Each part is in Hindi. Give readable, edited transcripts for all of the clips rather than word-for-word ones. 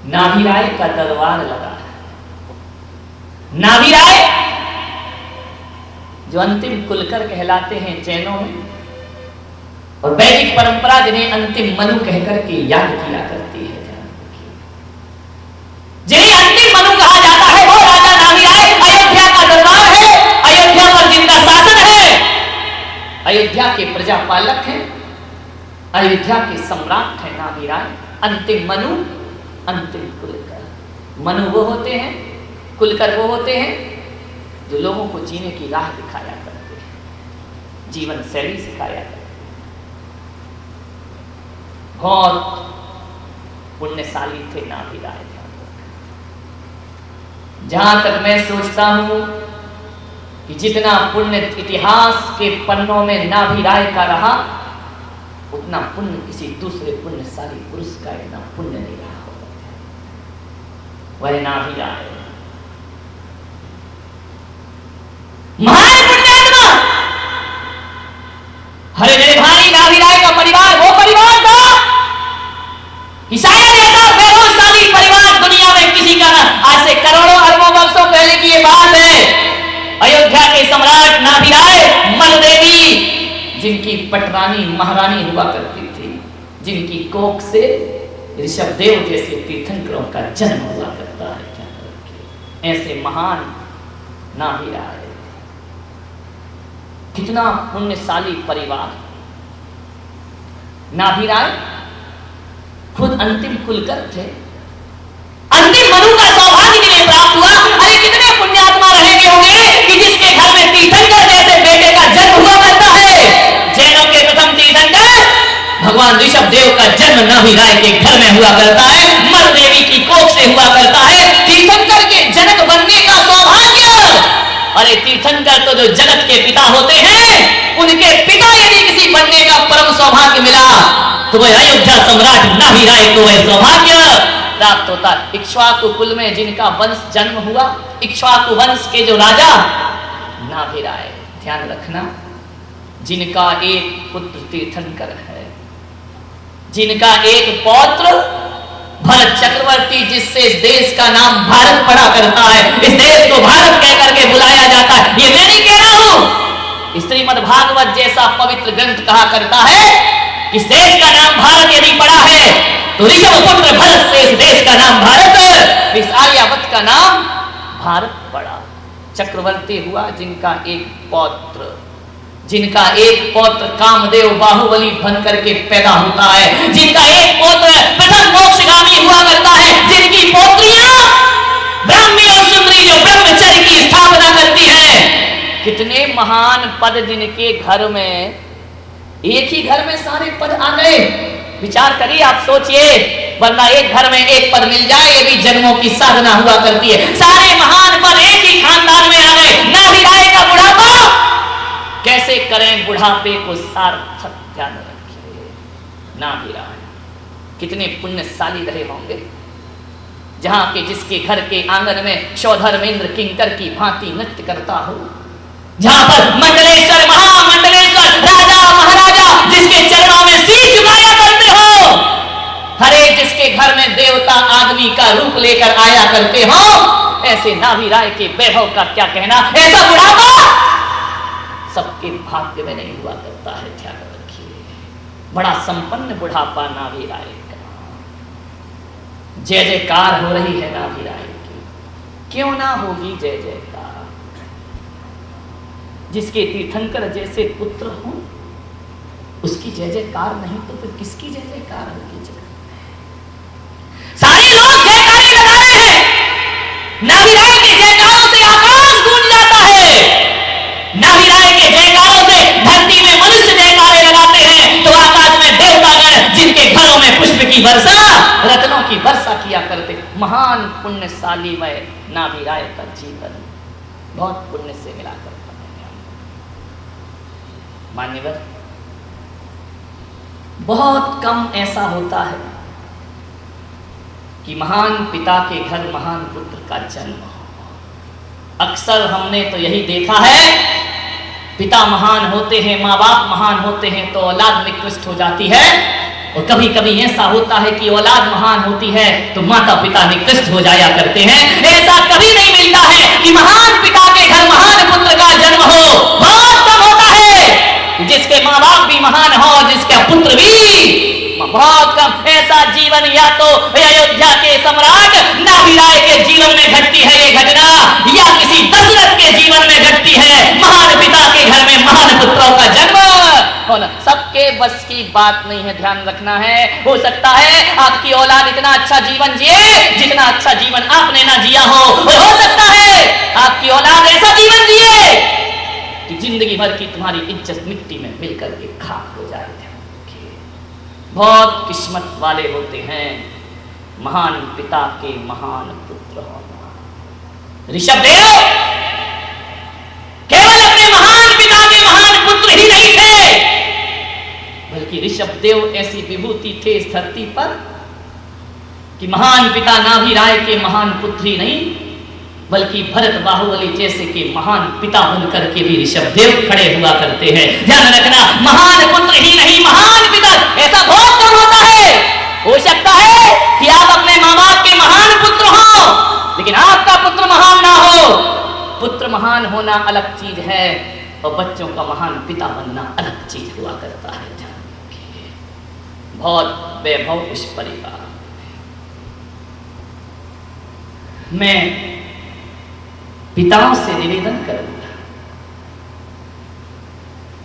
नाभि राय का दरबार लगा है। नाभि राय जो अंतिम कुलकर कहलाते हैं जैनों में, और वैदिक परंपरा जिन्हें अंतिम मनु कहकर के याद किया करती है, जिन्हें अंतिम मनु कहा जाता है, वो राजा नाभि राय अयोध्या का दरबार है, अयोध्या पर जिनका शासन है, अयोध्या के प्रजापालक हैं, अयोध्या के सम्राट हैं नाभि राय। अंतिम मनु, अंतिम कुलकर। मनु वो होते हैं, कुलकर वो होते हैं जो लोगों को जीने की राह दिखाया करते हैं, जीवन शैली सिखाया करते हैं। बहुत पुण्यशाली थे नाभि राय। जहां तक मैं सोचता हूं कि जितना पुण्य इतिहास के पन्नों में नाभि राय का रहा, उतना पुण्य किसी दूसरे पुण्यशाली पुरुष का इतना पुण्य नहीं रहा होगा। वह नाभि राय महान पुण्यात्मा। अरे मेरे भाई, नाभि राय का परिवार वो परिवार था कि शायद ऐसा वैभवशाली परिवार दुनिया में किसी का ना। आज से करोड़ों अरबों वर्षों पहले की ये बात है। अयोध्या के सम्राट नाभि राय, मनुदेवी जिनकी पटरानी महारानी हुआ करती थी, जिनकी कोख से ऋषभदेव जैसे तीर्थंकरों का जन्म हुआ करता है। ऐसे महान नाभि राय, कितना पुण्यशाली परिवार। नाभि राय खुद अंतिम कुलकर थे। अंतिम मनु का सौभाग्य जिन्हें प्राप्त हुआ, अरे कितने पुण्यात्मा रहेंगे होंगे कि जिसके घर में तीर्थंकर जैसे बेटे का जन्म हुआ करता है। जैनों के प्रथम तीर्थंकर भगवान ऋषभदेव का जन्म नाभि राय के घर में हुआ करता है, मनुदेवी की कोख से हुआ करता है। तीर्थंकर के जनक बनने का सौभाग्य। अरे तीर्थंकर तो जो जगत के पिता होते हैं, उनके पिता यदि किसी बनने का परम सौभाग्य मिला तो वह अयोध्या सम्राट नाभि राय को वह सौभाग्य प्राप्त होता। इक्ष्वाकु कुल में जिनका वंश जन्म हुआ, इक्ष्वाकु वंश के जो राजा नाभि राय, ध्यान रखना, जिनका एक पुत्र तीर्थंकर है, जिनका एक पौत्र भरत चक्रवर्ती, जिससे इस देश का नाम भारत पड़ा करता है, इस देश को भारत कह करके बुलाया जाता है। ये मैं नहीं कह रहा हूं, श्रीमद् भागवत जैसा पवित्र ग्रंथ कहा करता है, इस देश का नाम भारत यदि पड़ा है तो ऋषभ पुत्र भरत से इस देश का नाम भारत, इस आर्यावत का नाम भारत पड़ा। चक्रवर्ती हुआ जिनका एक पौत्र, जिनका एक पौत्र कामदेव बाहुबली बन करके पैदा होता है, जिनका एक पौत्र प्रथम मोक्षगामी हुआ करता है, जिनकी पोत्रियां ब्राह्मी और सुंदरी जो ब्रह्मचर्य की स्थापना करती है। कितने महान पद जिनके घर में, एक ही घर में सारे पद आ गए। विचार करिए, आप सोचिए, वरना एक घर में एक पद मिल जाए ये भी जन्मों की साधना हुआ करती है। सारे महान पद एक ही खानदान में आ गए। नाभि राय का बुढ़ापा कैसे करें, बुढ़ापे को सार्थक, ध्यान रखिए। नाभि राय कितने पुण्यशाली रहे होंगे, जहां के जिसके घर के आंगन में क्षौधर्मेंद्र किंकर की भांति नृत्य करता हो, जहां पर मंडलेश्वर महामंडलेश्वर राजा महाराजा जिसके चरणों में शीश झुकाया करते हो, हरे जिसके घर में देवता आदमी का रूप लेकर आया करते हो, ऐसे नाभि राय के वैभव का क्या कहना। ऐसा बुढ़ापा सबके भाग्य में नहीं हुआ करता है, ध्यान रखिए। बड़ा संपन्न बुढ़ापा नाभि राय का। जय जयकार हो रही है नाभि राय की, क्यों ना होगी जय जयकार। जिसके तीर्थंकर जैसे पुत्र हो उसकी जय जयकार नहीं तो फिर किसकी जय जयकार होगी। सारे लोग जयकारे लगा रहे हैं, नाभि राय के जयकारों से आकाश गूंज जाता है। नाभि राय के जयकारों से धरती में मनुष्य जयकारे लगाते हैं, तो आकाश में देवतागण जिनके घरों में पुष्प की वर्षा, रत्नों की वर्षा किया करते। महान पुण्यशाली में नाभि राय का जीवन बहुत पुण्य से मिला करता है। मान्यवर, बहुत कम ऐसा होता है कि महान पिता के घर महान पुत्र का जन्म हो। अक्सर हमने तो यही देखा है, पिता महान होते हैं, माँ बाप महान होते हैं तो औलाद निकृष्ट हो जाती है। और कभी कभी ऐसा होता है कि औलाद महान होती है तो माता पिता निकृष्ट हो जाया करते हैं। ऐसा कभी नहीं मिलता है कि महान पिता के घर महान पुत्र का जन्म हो। बहुत कम होता है जिसके माँ बाप भी महान हो, जिसका पुत्र भी, बहुत कम। ऐसा जीवन या तो अयोध्या के सम्राट नाभिराय के जीवन में घटती है ये घटना, या किसी दशरथ के जीवन में घटती है। महान पिता के घर में महान पुत्रों का जन्म होना सबके बस की बात नहीं है, ध्यान रखना है। हो सकता है आपकी औलाद इतना अच्छा जीवन जिए जितना अच्छा जीवन आपने ना जिया हो सकता है आपकी औलाद ऐसा जीवन जिए कि जिंदगी भर की तुम्हारी इज्जत मिट्टी में मिलकर के खाक हो जाए। बहुत किस्मत वाले होते हैं महान पिता के महान पुत्र होना। ऋषभदेव केवल अपने महान पिता के महान पुत्र ही नहीं थे, बल्कि ऋषभदेव ऐसी विभूति थे इस धरती पर कि महान पिता नाभिराय के महान पुत्र ही नहीं बल्कि भरत बाहुबली जैसे के महान पिता बनकर के भी ऋषभदेव खड़े हुआ करते हैं। ध्यान रखना, महान पुत्र ही नहीं महान पिता ऐसा बहुत कम होता है। हो सकता है कि आप अपने माँ बाप के महान पुत्र हो लेकिन आपका पुत्र महान ना हो। पुत्र महान होना अलग चीज है और बच्चों का महान पिता बनना अलग चीज हुआ करता है। बहुत वैभव उस परिवार। मैं पिताओं से निवेदन करूंगा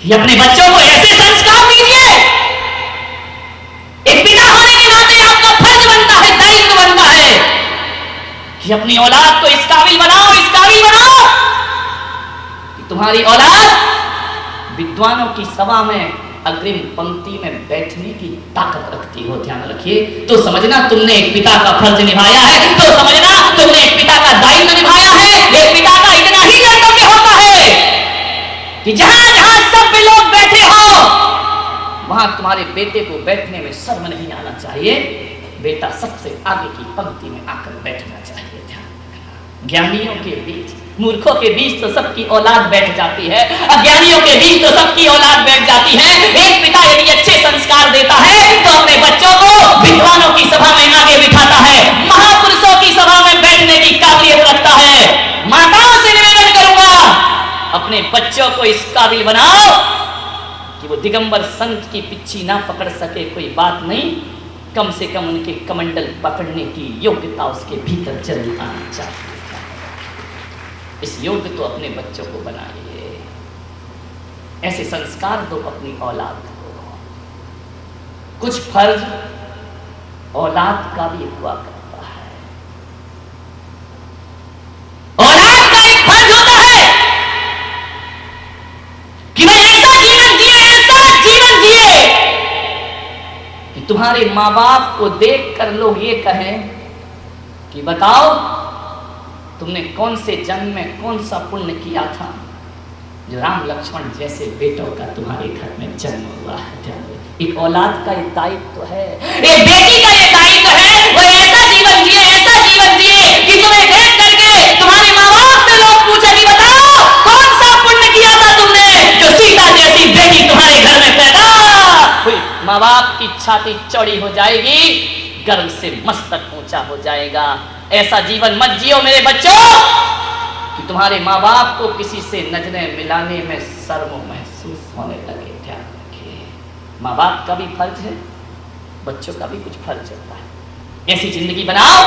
कि अपने बच्चों को ऐसे संस्कार दीजिए। एक पिता होने के नाते आपका फर्ज बनता है, दायित्व बनता है कि अपनी औलाद को इस काबिल बनाओ कि तुम्हारी औलाद विद्वानों की सभा में अग्रिम पंक्ति में बैठने की ताकत रखती हो। ध्यान रखिए। तो समझना तुमने एक पिता का फर्ज निभाया है, तो समझना तुमने एक पिता का दायित्व निभाया है। एक पिता का इतना ही कर्तव्य होता है कि जहां जहां सब लोग बैठे हो वहां तुम्हारे बेटे को बैठने में शर्म नहीं आना चाहिए। बेटा सबसे आगे की पंक्ति में आकर बैठना चाहिए। ध्यान रखना, ज्ञानियों के बीच मूर्खों के बीच तो सबकी औलाद बैठ जाती है, अज्ञानियों के बीच तो सबकी औलाद बैठ जाती है। एक पिता यदि अच्छे संस्कार देता है तो अपने बच्चों को विद्वानों की सभा में आगे बिठाता है, महापुरुषों की सभा में बैठने की काबिलियत रखता है। माताओं से निवेदन करूंगा अपने बच्चों को इस काबिल बनाओ कि वो दिगंबर संत की पिच्छी ना पकड़ सके कोई बात नहीं, कम से कम उनके कमंडल पकड़ने की योग्यता उसके भीतर जरूर आनी चाहिए। इस योग्य तो अपने बच्चों को बनाइए, ऐसे संस्कार दो अपनी औलाद को। कुछ फर्ज औलाद का भी हुआ करता है। औलाद का एक फर्ज होता है कि मैं ऐसा जीवन जिए कि तुम्हारे माँ बाप को देख कर लोग ये कहें कि बताओ तुमने कौन से जन्म में कौन सा पुण्य किया था जो राम लक्ष्मण जैसे बेटों का तुम्हारे घर में जन्म हुआ है। एक औलाद का ये दायित्व है, एक बेटी का ये दायित्व है, वो ऐसा जीवन जिए कि तुम्हें देख करके तुम्हारे माँ बाप से लोग पूछे कि बताओ कौन सा पुण्य किया था तुमने जो सीता जैसी बेटी तुम्हारे घर में पैदा हुई। माँ बाप की छाती चौड़ी हो जाएगी, गर्व से मस्तक ऊंचा हो जाएगा। ऐसा जीवन मत जियो मेरे बच्चों कि तुम्हारे माँ बाप को किसी से नजरें मिलाने में शर्म महसूस होने लगे। ध्यान रखिए, माँ बाप का भी फर्ज है, बच्चों का भी कुछ फर्ज होता है। ऐसी जिंदगी बनाओ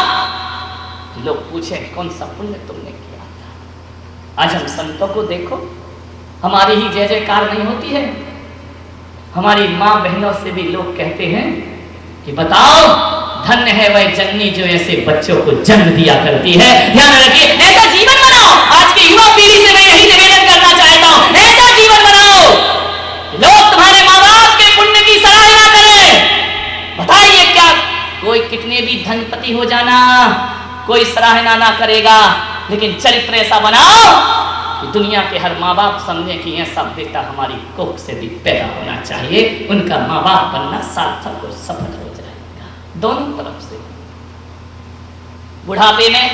कि लोग पूछें कौन सा पुण्य तुमने किया था। आज हम संतों को देखो, हमारी ही जय जयकार नहीं होती है, हमारी माँ बहनों से भी लोग कहते हैं कि बताओ धन्य है वह जननी जो ऐसे बच्चों को जन्म दिया करती है। ध्यान रखिए, ऐसा जीवन बनाओ। आज की युवा पीढ़ी से मैं यही निवेदन करना चाहता हूं, ऐसा जीवन बनाओ लोग तुम्हारे माँ बाप के पुण्य की सराहना करें। बताइए क्या कोई कितने भी धनपति हो जाना कोई सराहना ना करेगा, लेकिन चरित्र ऐसा बनाओ कि दुनिया के हर माँ बाप समझे कि ऐसा बेटा हमारी कोख से भी पैदा होना चाहिए। उनका माँ बाप बनना सार्थक और सफल हो जाएगा दोनों तरफ से। बुढ़ापे में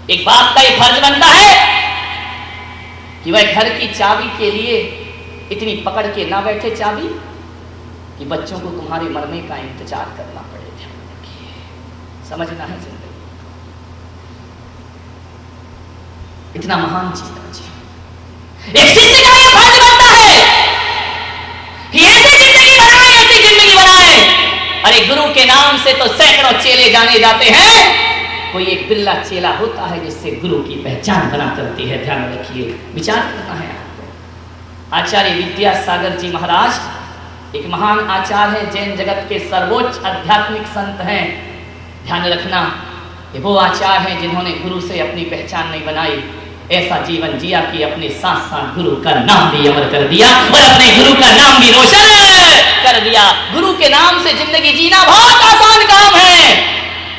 एक बाप का ये फर्ज बनता है कि वह घर की चाबी के लिए इतनी पकड़ के ना बैठे चाबी कि बच्चों को तुम्हारे मरने का इंतजार करना पड़े। ध्यान रखिए, समझना है जिंदगी इतना महान जीवन जी। एक शिष्य का यह फर्ज बनता है कि ऐसी जिंदगी बनाए। अरे गुरु के नाम से तो सैकड़ों चेले जाने जाते हैं, कोई एक बिरला चेला होता है जिससे गुरु की पहचान बना करती है। ध्यान रखिए, विचार करना है आपको। आचार्य विद्यासागर जी महाराज एक महान आचार्य है, जैन जगत के सर्वोच्च आध्यात्मिक संत हैं। ध्यान रखना, ये वो आचार्य हैं जिन्होंने गुरु से अपनी पहचान नहीं बनाई, ऐसा जीवन जिया कि अपने साथ साथ गुरु का नाम भी अमर कर दिया और अपने गुरु का नाम भी रोशन कर दिया। गुरु के नाम से जिंदगी जीना बहुत आसान काम है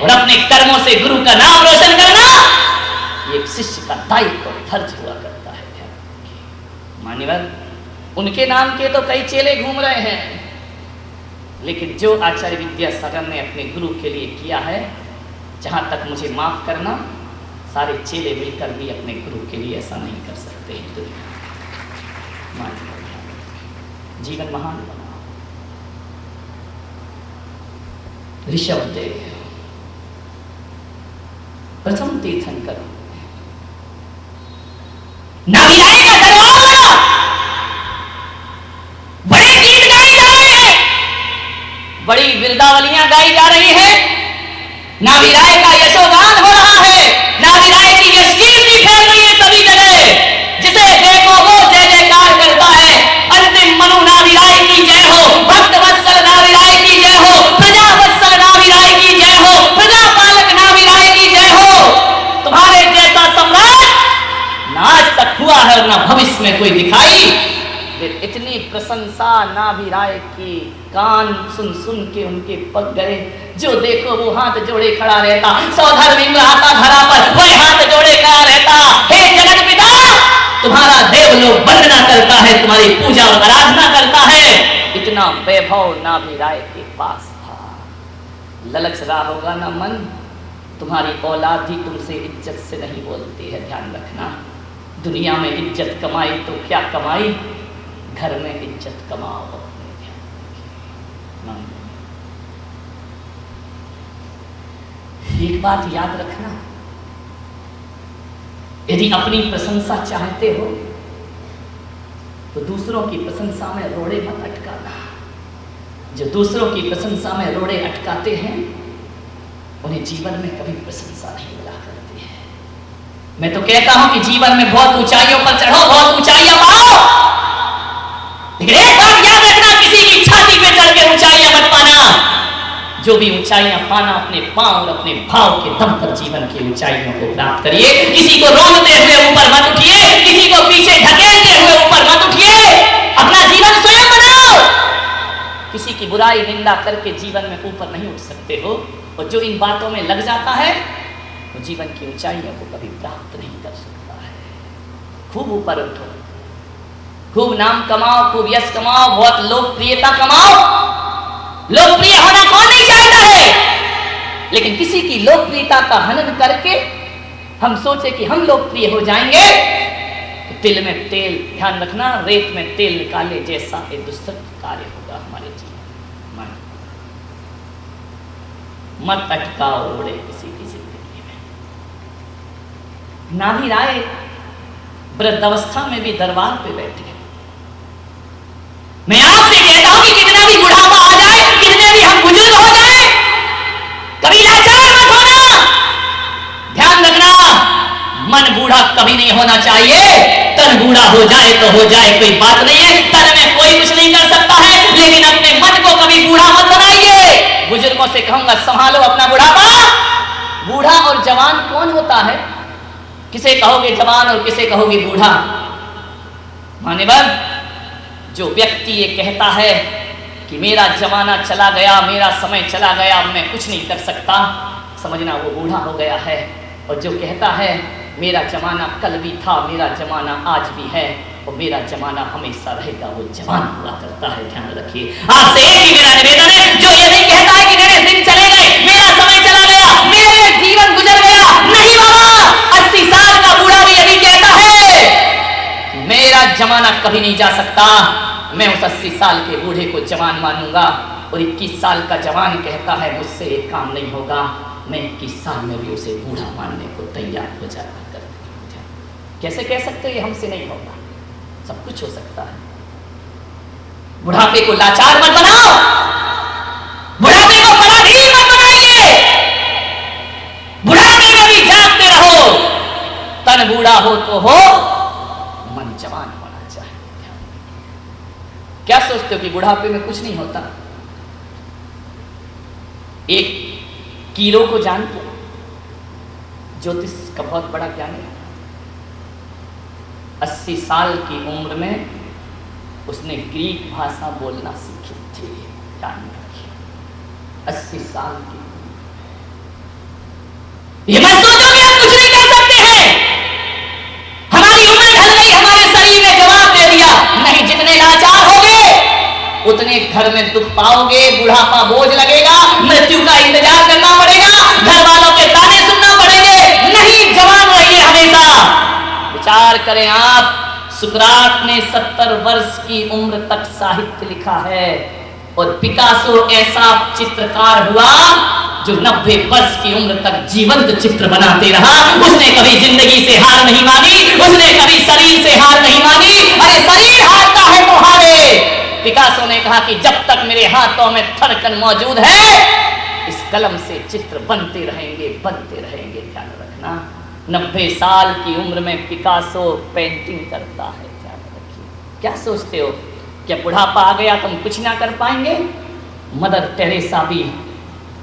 और अपने कर्मों से गुरु का नाम रोशन करना एक शिष्य का दायित्व और फर्ज हुआ करता है। मान्यवर, उनके नाम के तो कई चेले घूम रहे हैं, लेकिन जो आचार्य विद्यासागर ने अपने गुरु के लिए किया है, जहां तक मुझे माफ करना, सारे चेले मिलकर भी अपने गुरु के लिए ऐसा नहीं कर सकते। जीवन महान बना। ऋषभदेव प्रथम तीर्थंकर, नाभिराय का दरबार लगा, बड़े गीत गाए जा रहे हैं, बड़ी बिरदावलियां गाई जा रही है, नाभिराय का यशोगान हो रहा है, नाभिराय की यशकीर्ति फैल रही है सभी जगह। जिसे देखो वो जय जयकार करता है। अंतिम मनु नाभिराय की जय हो, भक्त वत्सल नाभिराय की जय हो, प्रजा वत्सल नाभिराय की जय हो, प्रजा पालक नाभिराय की जय हो। तुम्हारे जैसा सम्राट ना आज तक हुआ है और ना भविष्य में कोई दिखाई। इतनी प्रशंसा नाभिराय की, कान सुन सुन के उनके पक गए। जो देखो वो हाथ जोड़े खड़ा रहता, सौधर आता धरा पर वह हाथ जोड़े खड़ा रहता। हे जगत पिता, तुम्हारा देवलोक वंदना करता है, तुम्हारी पूजा और आराधना करता है। इतना वैभव नाभिराय के पास था। ललच रहा होगा ना मन, तुम्हारी औलाद ही तुमसे इज्जत से नहीं बोलती है। ध्यान रखना, दुनिया में इज्जत कमाई तो क्या कमाई, घर में इज्जत कमाओ अपने। एक बात याद रखना, यदि अपनी प्रशंसा चाहते हो तो दूसरों की प्रशंसा में रोड़े मत अटकाना। जो दूसरों की प्रशंसा में रोड़े अटकाते हैं उन्हें जीवन में कभी प्रशंसा नहीं मिला करती है। मैं तो कहता हूं कि जीवन में बहुत ऊंचाइयों पर चढ़ो, बहुत ऊंचाइयां पाओ, लेकिन एक बात याद रखना, किसी की छाती पे चढ़ के ऊंचाइयां मत पाना। जो भी ऊंचाइयां पाना, अपने पांव और अपने भाव के दम पर जीवन की ऊंचाइयों को प्राप्त करिए। किसी को रोकते हुए ऊपर मत उठिए, किसी को पीछे ढकेलते हुए ऊपर मत उठिए। अपना जीवन स्वयं बनाओ। किसी की बुराई निंदा करके जीवन में ऊपर नहीं उठ सकते हो, और जो इन बातों में लग जाता है वो जीवन की ऊंचाइयों को कभी प्राप्त नहीं कर सकता है। खूब ऊपर उठो, खूब नाम कमाओ, खूब यश कमाओ, बहुत लोकप्रियता कमाओ। लोकप्रिय होना कौन नहीं चाहता है, लेकिन किसी की लोकप्रियता का हनन करके हम सोचे कि हम लोकप्रिय हो जाएंगे तो तिल में तेल, ध्यान रखना, रेत में तेल निकाले जैसा एक दुष्ट कार्य होगा हमारे जीवन में। मत अटकाओ रोड़े किसी की जिंदगी में। नाभिराय वृद्धावस्था में भी दरबार पे बैठे। मैं आपसे कहता हूं कि कितना भी बुढ़ापा आ जाए, कितने भी हम बुजुर्ग हो जाए, कभी लाचार मत होना। ध्यान रखना, मन बूढ़ा कभी नहीं होना चाहिए। तन बूढ़ा हो जाए तो हो जाए, कोई बात नहीं है, तन में कोई कुछ नहीं कर सकता है, लेकिन अपने मन को कभी बूढ़ा मत बनाइए। बुजुर्गों से कहूंगा, संभालो अपना बुढ़ापा। बूढ़ा और जवान कौन होता है? किसे कहोगे जवान और किसे कहोगे बूढ़ा? मान्यवर, जो व्यक्ति ये कहता है कि मेरा जमाना चला गया, मेरा समय चला गया, मैं कुछ नहीं कर सकता, समझना वो बूढ़ा हो गया है। और जो कहता है मेरा जमाना कल भी था, मेरा जमाना आज भी है और मेरा जमाना हमेशा रहेगा, वो जवान हुआ करता है। ध्यान रखिए। आपसे एक ही मेरा निवेदन है, जो ये नहीं कहता है कि मेरे दिन चले गए, मेरा समय चला गया, मेरे जीवन गुजर गया, नहीं बाबा, 80 साल का बूढ़ा भी यही कहता है, मेरा जमाना कभी नहीं जा सकता, मैं उस 80 साल के बूढ़े को को जवान मानूंगा, और 21 साल का जवान कहता है मुझसे एक काम नहीं होगा, मैं 21 साल में भी उसे बूढ़ा मानने को तैयार हो जाया करती हूँ। कैसे कह सकते हो ये हमसे नहीं होगा? सब कुछ हो सकता है। बुढ़ापे को लाचार मत बनाओ, बुढ़ापे को पराधीन मत बनाइए, बुढ़ापे में भी जागते रहो। तन बूढ़ा हो तो हो, मन जवान होना चाहिए। क्या सोचते हो कि बुढ़ापे में कुछ नहीं होता? एक कीरो को जानते हो? ज्योतिष का बहुत बड़ा ज्ञान है। 80 साल की उम्र में उसने ग्रीक भाषा बोलना सीखी थी। 80 साल की। ये मत सोचो कि हम कुछ नहीं कर सकते हैं, हमारी उम्र ढल गई, हमारे शरीर ने जवाब दे दिया। नहीं, जितने लाचार होगे उतने घर में दुख पाओगे, बुढ़ापा बोझ लगेगा, मृत्यु का इंतजार करना पड़ेगा, घर वालों के ताने सुनना पड़ेंगे। नहीं, जवान रहिए हमेशा। विचार करें आप, सुकरात ने 70 वर्ष की उम्र तक साहित्य लिखा है, और पिकासो ऐसा चित्रकार हुआ जो 90 वर्ष की उम्र तक जीवंत चित्र बनाते रहा। उसने कभी जिंदगी से हार नहीं मानी, उसने कभी शरीर से हार नहीं मानी। अरे शरीर हारता है तो हारे। पिकासो ने कहा कि जब तक मेरे हाथों में धड़कन मौजूद है, इस कलम से चित्र बनते रहेंगे, बनते रहेंगे। ध्यान रखना, 90 साल की उम्र में पिकासो पेंटिंग करता है। ध्यान रखिए। क्या सोचते हो, क्या बुढ़ापा आ गया तुम कुछ ना कर पाएंगे? मदर टेरेसा भी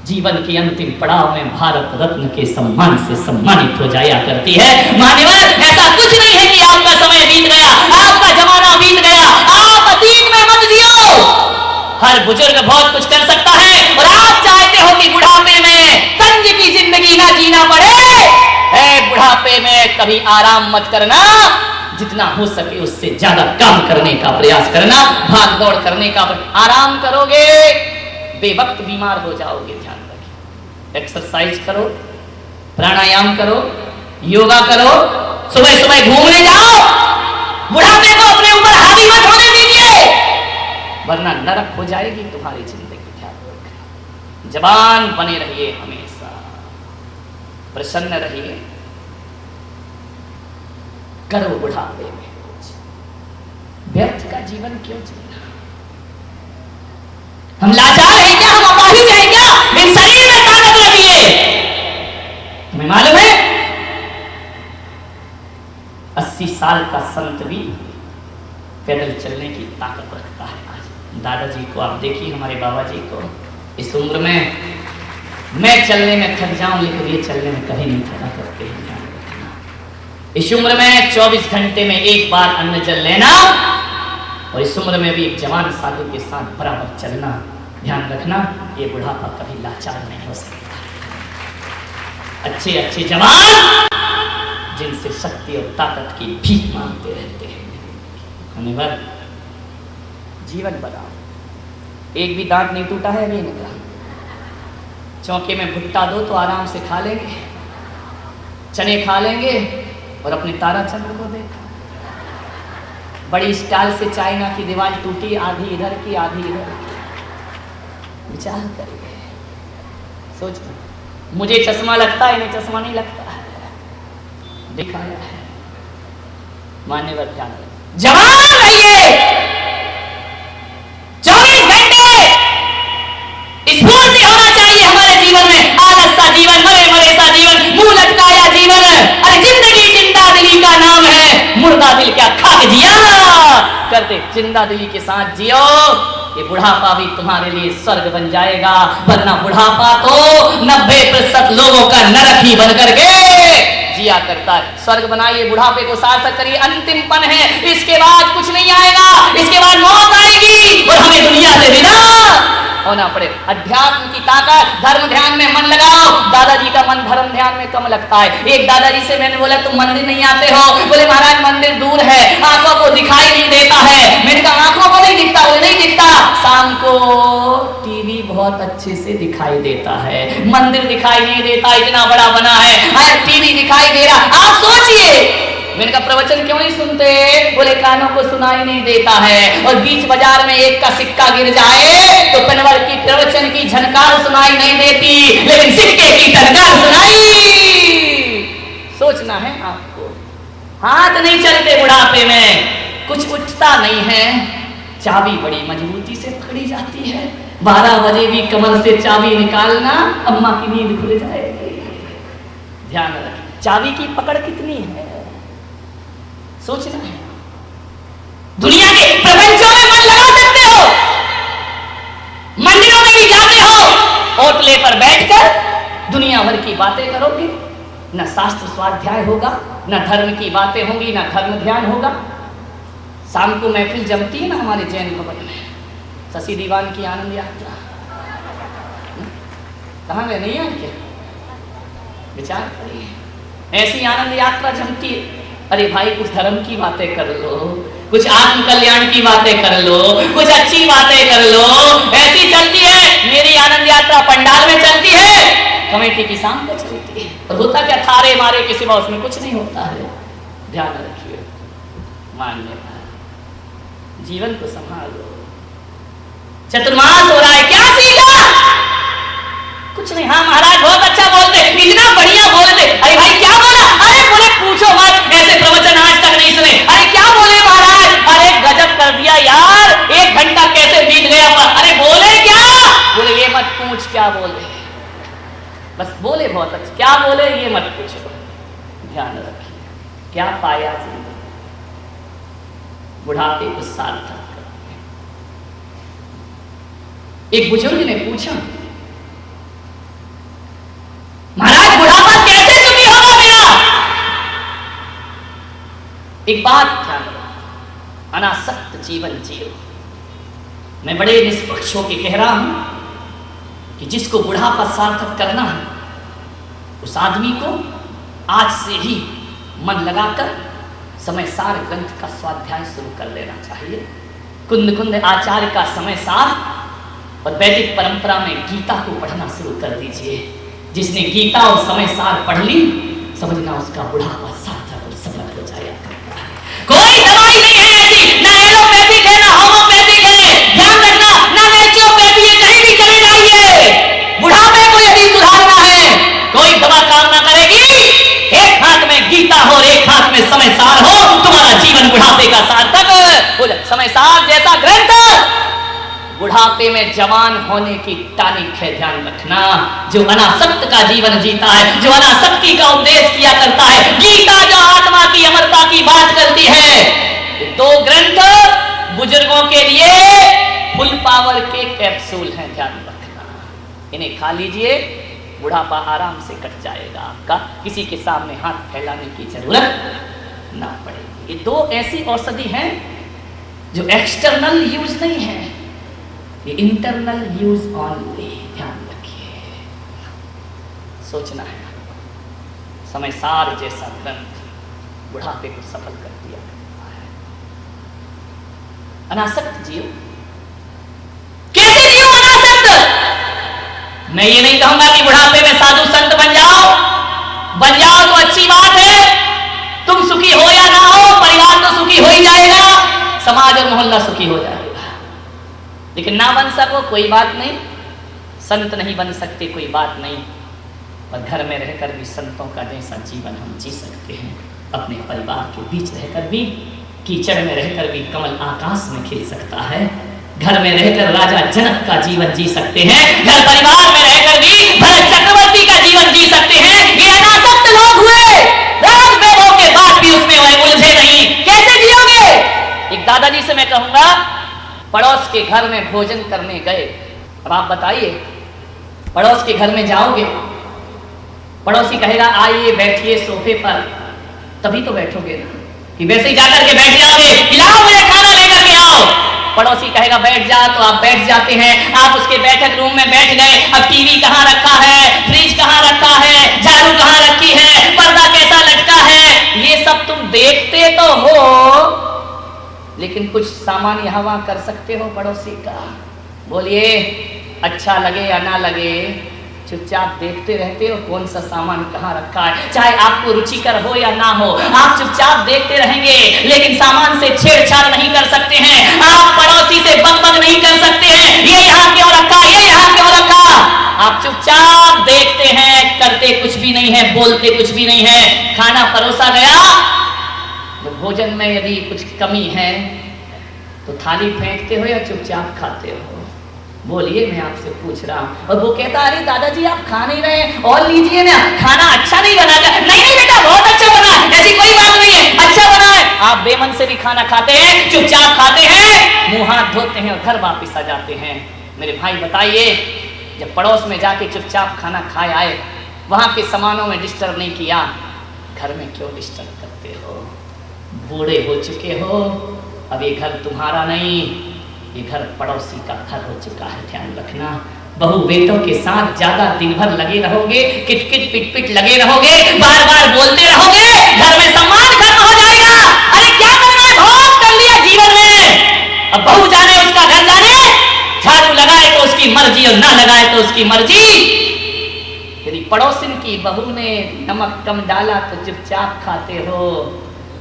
जीवन के अंतिम पड़ाव में भारत रत्न के सम्मान से सम्मानित हो जाया करती है। मान्यवर, ऐसा कुछ नहीं है कि आपका समय बीत गया, आपका जमाना बीत गया, आप अतीत में मत जियो। हर बुजुर्ग बहुत कुछ कर सकता है, और आप चाहते हो कि बुढ़ापे में तंज की जिंदगी ना जीना पड़े। बुढ़ापे में कभी आराम मत करना, जितना हो सके उससे ज्यादा काम करने का प्रयास करना, भाग दौड़ करने का। आराम करोगे बेवक्त बीमार हो जाओगे। ध्यान रखिए। एक्सरसाइज करो, प्राणायाम करो, योगा करो, सुबह सुबह घूमने जाओ। बुढ़ापे को अपने ऊपर हावी मत होने दीजिए, वरना नरक हो जाएगी तुम्हारी जिंदगी। ध्यान रखना। जवान बने रहिए, हमेशा प्रसन्न रहिए। करो बुढ़ापे में कुछ, व्यर्थ का जीवन क्यों जीना? हम लाचार हैं क्या? हम अपाहिज हैं क्या? इन शरीर में ताकत रखिए। तुम्हें मालूम है 80 साल का संत भी पैदल चलने की ताकत रखता है। आज दादाजी को आप देखिए, हमारे बाबा जी को, इस उम्र में मैं चलने में थक जाऊं, लेकिन ये चलने में कहीं नहीं थका करते हैं। इस उम्र में 24 घंटे में एक बार अन्न जल लेना, और इस उम्र में भी एक जवान साधु के साथ बराबर चलना। ध्यान रखना, ये बुढ़ापा कभी लाचार नहीं हो सकता। अच्छे अच्छे जवान जिनसे शक्ति और ताकत की भीख मांगते रहते हैं। धन्यवाद। जीवन बनाओ। एक भी दांत नहीं टूटा है अभी इनका। चौके में भुट्टा दो तो आराम से खा लेंगे, चने खा लेंगे, और अपने ताराचंद्र को देखो। बड़ी स्टाइल से चाइना की दीवार टूटी, आधी इधर की आधी इधर की। विचार करिए, सोच। मुझे चश्मा लगता है, इन्हें चश्मा नहीं लगता है, दिखाया है। मान्यवर, ध्यान रखिए। जवान रहिए, 24 घंटे स्फूर्ति होना चाहिए हमारे जीवन में। आलस सा जीवन, मरे मरे सा जीवन, मुंह लटकाया जीवन। अरे जिंदगी जिंदा दिली का नाम है, मुर्दा दिल क्या खा के जिया करते। जिंदा दिली के साथ जियो, ये बुढ़ापा भी तुम्हारे लिए स्वर्ग बन जाएगा। वरना बुढ़ापा तो 90% लोगों का नरक ही बन करके जिया करता है। स्वर्ग बनाइए, बुढ़ापे को सार्थक करिए। अंतिम पन है, इसके बाद कुछ नहीं आएगा, इसके बाद मौत आएगी, और हमें दुनिया से विदा होना पड़े। अध्यात्म की ताकत, धर्म ध्यान में मन लगाओ। दादाजी का मन धर्म ध्यान में कम लगता है। एक दादाजी से मैंने बोला तुम मंदिर नहीं आते हो? बोले महाराज मंदिर दूर है, आंखों को दिखाई नहीं देता है। मैंने कहा आंखों को नहीं दिखता? बोले नहीं दिखता, शाम को टीवी बहुत अच्छे से दिखाई देता है, मंदिर दिखाई नहीं देता, इतना बड़ा बना है, टीवी दिखाई दे रहा। आप सोचिए मैंने कहा प्रवचन क्यों नहीं सुनते? बोले कानों को सुनाई नहीं देता है, और बीच बाजार में एक का सिक्का गिर जाए तो पनवर की प्रवचन की झनकार सुनाई नहीं देती, लेकिन सिक्के की टनकार सुनाई। सोचना है आपको। हाथ नहीं चलते बुढ़ापे में, कुछ उठता नहीं है, चाबी बड़ी मजबूती से पकड़ी जाती है। 12 बजे भी कमर से चाबी निकालना, अम्मा की नींद खुल जाएगी। ध्यान रखें, चाबी की पकड़ कितनी है, सोचना है। दुनिया के प्रपंचों में मन लगा सकते हो, मंदिरों में भी जाते हो, ओटले पर बैठकर दुनिया भर की बातें करोगे, न शास्त्र स्वाध्याय होगा, न धर्म की बातें होंगी, न धर्म ध्यान होगा। शाम को महफिल जमती है ना हमारे जैन भवन में, शशि दीवान की आनंद यात्रा, कहाँ गए, नहीं आए क्या? विचार करिए, ऐसी आनंद यात्रा जमती है। अरे भाई कुछ धर्म की बातें कर लो, कुछ आत्म कल्याण की बातें कर लो, कुछ अच्छी बातें कर लो, ऐसी चलती है। मेरी आनंद यात्रा पंडाल में चलती है, कमेटी की शाम को चलती है, और होता क्या, थारे मारे के सिवा उसमें कुछ नहीं होता है। ध्यान रखिए, मान्यता, जीवन को संभालो। चतुर्मास हो रहा है, क्या सीखा? कुछ नहीं। हाँ महाराज बहुत अच्छा बोलते, इतना बढ़िया बोलते। अरे भाई क्या बोला? अरे बोले पूछो मत, ऐसे प्रवचन आज तक नहीं सुने। अरे क्या बोले महाराज? अरे गजब कर दिया यार, 1 घंटा कैसे बीत गया। अरे बोले क्या? बोले ये मत पूछ क्या बोले, बस बोले बहुत अच्छा, क्या बोले ये मत पूछो। ध्यान रखिए, क्या पाया जिंदगी, बुढ़ापे को सार्थक करते। एक बुजुर्ग ने पूछा, महाराज बुढ़ापा कैसे सुखी होगा मेरा? एक बात ध्यान रखो, अनासक्त जीवन जियो। मैं बड़े निष्पक्ष होकर कह रहा हूं कि जिसको बुढ़ापा सार्थक करना है, उस आदमी को आज से ही मन लगाकर समय सार ग्रंथ का स्वाध्याय शुरू कर लेना चाहिए। कुंद कुंद आचार्य का समय सार और वैदिक परंपरा में गीता को पढ़ना शुरू कर दीजिए। जिसने गीता और समय सार पढ़ ली, समझना उसका बुढ़ापा सार्थक और सफल हो जाएगा। कोई दवाई नहीं है ऐसी, ना एलोपैथिक है, ना होम्योपैथिक है, ध्यान रखना, ना नेचुरोपैथी है, कहीं भी चले जाइए। बुढ़ापे को यदि सुधारना है, कोई दवा काम ना करेगी। एक हाथ में गीता हो, एक हाथ में समय सार हो, तुम्हारा जीवन बुढ़ापे का सार्थक हो जाए। समय सार जैसा ग्रंथ बुढ़ापे में जवान होने की टानिक है। ध्यान रखना, जो अनासक्त का जीवन जीता है, जो अनासक्ति का उपदेश किया करता है, गीता जो आत्मा की अमरता की बात करती है, 2 ग्रंथ बुजुर्गों के लिए फुल पावर के कैप्सूल हैं। ध्यान रखना, इन्हें खा लीजिए, बुढ़ापा आराम से कट जाएगा आपका, किसी के सामने हाथ फैलाने की जरूरत ना पड़ेगी। ये 2 ऐसी औषधि हैं जो एक्सटर्नल यूज नहीं है, ये इंटरनल यूज ऑनली। ध्यान रखिए, सोचना है। समय सार जैसा ग्रंथ बुढ़ापे को सफल कर दिया है। अनासक्त जियो। कैसे जियो अनासक्त? मैं ये नहीं कहूंगा कि बुढ़ापे में साधु संत बन जाओ तो अच्छी बात है। तुम सुखी हो या ना हो, परिवार तो सुखी हो ही जाएगा, समाज और मोहल्ला सुखी हो जाएगा। लेकिन ना बन सको कोई बात नहीं, संत नहीं बन सकते कोई बात नहीं, और घर में रहकर भी संतों का जैसा जीवन हम जी सकते हैं। अपने परिवार के बीच रहकर भी, कीचड़ में रहकर भी कमल आकाश में खिल सकता है। घर में रहकर राजा जनक का जीवन जी सकते हैं, घर परिवार में रहकर भी भरत चक्रवर्ती का जीवन जी सकते हैं। ये अनासक्त लोग हुए, राज वैभव के बाद भी उसमें उलझे नहीं। कैसे जियोगे? एक दादाजी से मैं कहूंगा, पड़ोस के घर में भोजन करने गए। अब आप बताइए, पड़ोस के घर में जाओगे, पड़ोसी कहेगा आइए बैठिए सोफे पर, तभी तो बैठोगे ना, कि वैसे ही जाकर के बैठ जाओगे, लाओ मुझे खाना लेकर के आओ। पड़ोसी कहेगा बैठ जा, तो आप बैठ जाते हैं। आप उसके बैठक रूम में बैठ गए, अब टीवी कहाँ रखा है, फ्रिज कहाँ रखा है, झाड़ू कहाँ रखी है, पर्दा कैसा लटका है, ये सब तुम देखते तो हो, लेकिन कुछ सामान्य हवा कर सकते हो पड़ोसी का? बोलिए, अच्छा लगे या ना लगे, चुपचाप देखते रहते हो कौन सा सामान कहाँ रखा है, चाहे आपको रुचिकर हो या ना हो, आप चुपचाप देखते रहेंगे, लेकिन सामान से छेड़छाड़ नहीं कर सकते हैं, आप पड़ोसी से बकबक नहीं कर सकते हैं, ये यहाँ क्यों रखा, ये यहाँ क्यों रखा, आप चुपचाप देखते हैं, करते कुछ भी नहीं है, बोलते कुछ भी नहीं है। खाना परोसा गया तो भोजन में यदि कुछ कमी है तो थाली फेंकते हो या चुपचाप खाते हो? बोलिए, मैं आपसे पूछ रहा हूं। और वो कहता अरे दादाजी आप खा नहीं रहे, और लीजिए ना, खाना अच्छा नहीं बना क्या? नहीं नहीं बेटा बहुत अच्छा बना है, ऐसी कोई बात नहीं है, अच्छा बना है। आप बेमन से भी खाना खाते हैं, चुपचाप खाते हैं, मुंह हाथ धोते हैं और घर वापिस आ जाते हैं। मेरे भाई बताइए, जब पड़ोस में जाके चुपचाप खाना खाए आए, वहां के सामानों में डिस्टर्ब नहीं किया, घर में क्यों डिस्टर्ब करते हो? बूढ़े हो चुके हो, अब ये घर तुम्हारा नहीं, ये घर पड़ोसी का घर हो चुका है, ध्यान रखना। बहू बेटों के साथ ज्यादा दिन भर लगे रहोगे, किटकिट पिट लगे रहोगे, बार बार बोलते रहोगे, घर में सम्मान खत्म हो जाएगा। अरे क्या करना है, बहुत कर लिया जीवन में, अब बहू जाने उसका घर जाने, झाड़ू लगाए तो उसकी मर्जी और ना लगाए तो उसकी मर्जी। यदि पड़ोसिन की बहू ने नमक कम डाला तो चुपचाप खाते हो,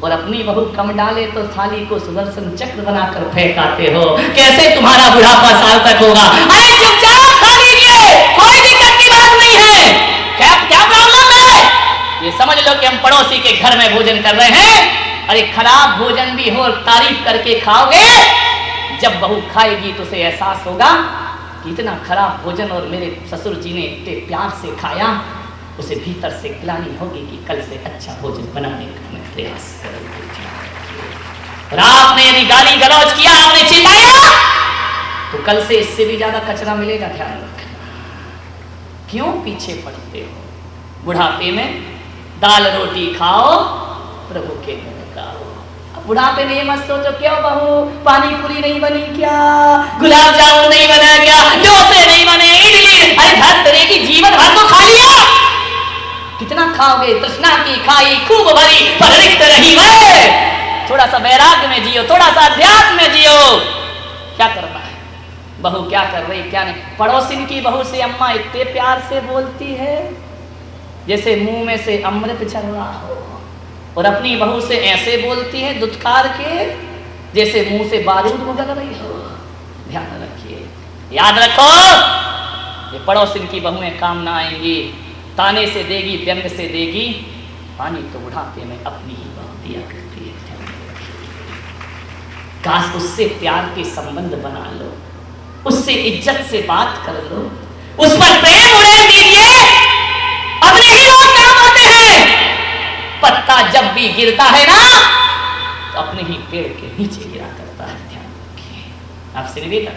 और अपनी बहू कम डाले तो थाली को सुदर्शन चक्र बनाकर फेंकाते हो। कैसे तुम्हारा बुढ़ापा सार्थक होगा? अरे चुपचाप खा लीजिए, कोई दिक्कत की बात नहीं है। क्या प्रॉब्लम है? ये समझ लो कि हम पड़ोसी के घर में भोजन कर रहे हैं। अरे खराब भोजन भी हो, तारीफ करके खाओगे, जब बहू खाएगी तो उसे एहसास होगा कि इतना खराब भोजन और मेरे ससुर जी ने इतने प्यार से खाया, उसे भीतर से ग्लानि होगी कि कल से अच्छा भोजन बनाने का मैं प्रयास करूंगी। और आपने यदि गाली गलौज किया, आपने चिल्लाया, तो कल से इससे भी ज्यादा कचरा मिलेगा, ध्यान रखना। क्यों पीछे पड़ते हो? बुढ़ापे में दाल रोटी खाओ, प्रभु के गुण गाओ। बुढ़ापे में ये मत सोचो क्यों बहू पानी पूरी नहीं बनी क्या, गुलाब जामुन नहीं बना क्या, डोसे नहीं बने, इडली, अरे धर तेरे की जीवन भर तो खा लिया, कितना खाओगे? तृष्णा की खाई खूब भरी पर रिक्त रही वह। थोड़ा सा वैराग्य में जियो, थोड़ा सा अध्यात्म में जियो। क्या करना है? बहू क्या कर रही क्या नहीं? पड़ोसिन की बहू से अम्मा इतने प्यार से बोलती है जैसे मुंह में से अमृत झर रहा हो, और अपनी बहू से ऐसे बोलती है दुत्कार के जैसे मुंह से बारूद उगल रही हो। ध्यान रखिए, याद रखो, ये पड़ोसिन की बहुएं काम ना आएंगी। ताने से देगी, व्यंग से देगी, पानी तो बुढ़ापे में अपनी ही बहू दिया करती है। काश उससे प्यार के संबंध बना लो, उससे इज्जत से बात कर लो, उस पर प्रेम उड़ेल दीजिए। अपने ही लोग काम आते हैं। पत्ता जब भी गिरता है ना तो अपने ही पेड़ के नीचे गिरा करता है, ध्यान रखिए। आपसे निवेदन